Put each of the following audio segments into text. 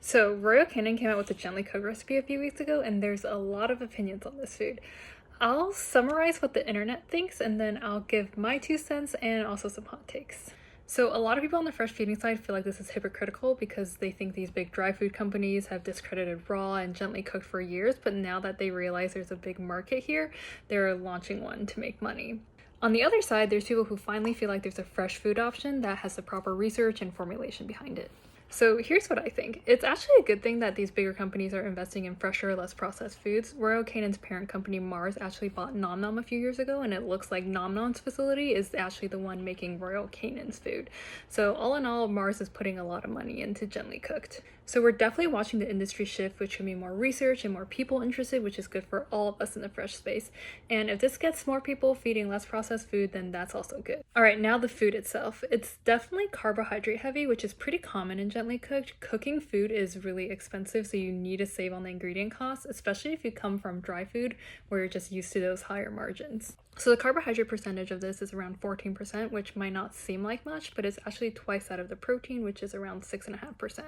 So, Royal Canin came out with a gently cooked recipe a few weeks ago, and there's a lot of opinions on this food. I'll summarize what the internet thinks, and then I'll give my 2 cents and also some hot takes. So, a lot of people on the fresh feeding side feel like this is hypocritical because they think these big dry food companies have discredited raw and gently cooked for years, but now that they realize there's a big market here, they're launching one to make money. On the other side, there's people who finally feel like there's a fresh food option that has the proper research and formulation behind it. So here's what I think. It's actually a good thing that these bigger companies are investing in fresher, less processed foods. Royal Canin's parent company Mars actually bought Nom Nom a few years ago, and it looks like Nom Nom's facility is actually the one making Royal Canin's food. So all in all, Mars is putting a lot of money into gently cooked. So we're definitely watching the industry shift, which can be more research and more people interested, which is good for all of us in the fresh space. And if this gets more people feeding less processed food, then that's also good. All right, now the food itself. It's definitely carbohydrate heavy, which is pretty common in gently cooked. Cooking food is really expensive, so you need to save on the ingredient costs, especially if you come from dry food where you're just used to those higher margins. So the carbohydrate percentage of this is around 14%, which might not seem like much, but it's actually twice that of the protein, which is around 6.5%.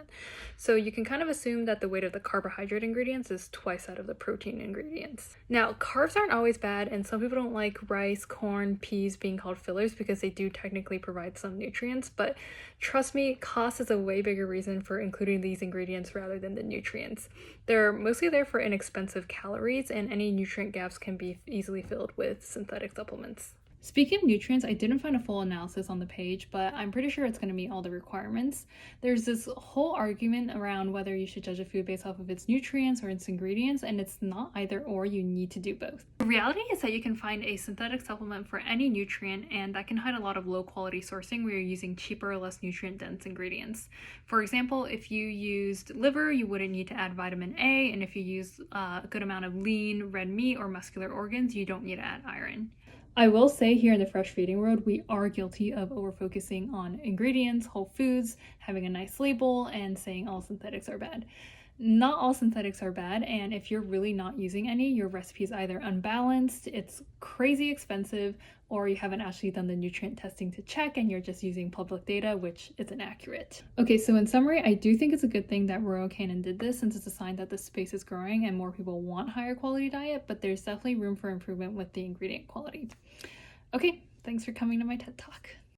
So you can kind of assume that the weight of the carbohydrate ingredients is twice that of the protein ingredients. Now, carbs aren't always bad, and some people don't like rice, corn, peas being called fillers because they do technically provide some nutrients, but trust me, cost is a way bigger reason for including these ingredients rather than the nutrients. They're mostly there for inexpensive calories, and any nutrient gaps can be easily filled with synthetic supplements. Speaking of nutrients, I didn't find a full analysis on the page, but I'm pretty sure it's going to meet all the requirements. There's this whole argument around whether you should judge a food based off of its nutrients or its ingredients, and it's not either or, you need to do both. The reality is that you can find a synthetic supplement for any nutrient, and that can hide a lot of low quality sourcing where you're using cheaper, less nutrient dense ingredients. For example, if you used liver, you wouldn't need to add vitamin A, and if you use a good amount of lean, red meat, or muscular organs, you don't need to add iron. I will say here in the fresh feeding world, we are guilty of over-focusing on ingredients, whole foods, having a nice label, and saying all synthetics are bad. Not all synthetics are bad, and if you're really not using any, your recipe is either unbalanced, it's crazy expensive, or you haven't actually done the nutrient testing to check and you're just using public data, which isn't accurate. Okay, so in summary, I do think it's a good thing that Royal Canin did this since it's a sign that the space is growing and more people want higher quality diet, but there's definitely room for improvement with the ingredient quality. Okay, thanks for coming to my TED Talk.